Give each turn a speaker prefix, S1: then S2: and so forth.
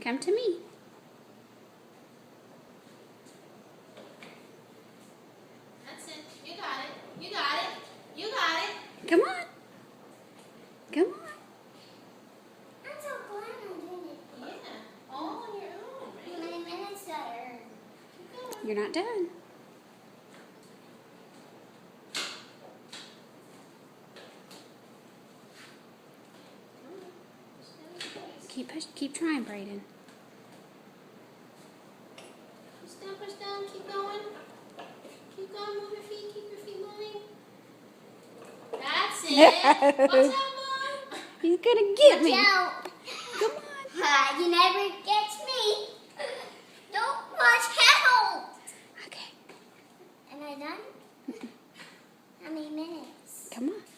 S1: Come to me.
S2: That's it. You got it. You got it. You got it.
S1: Come on. Come on.
S3: I'm so glad I'm doing it.
S2: Yeah. All on your own,
S3: How
S2: right?
S3: many minutes did I earn?
S2: Keep going.
S1: You're not done. Keep trying, Braden.
S2: Push down, keep going. Keep going, move your feet, keep your feet moving. That's it. Watch out, Mom.
S1: He's gonna get me.
S3: Watch out.
S1: Come on.
S3: You never get me. Don't watch out.
S1: Okay.
S3: Am I done? How many minutes?
S1: Come on.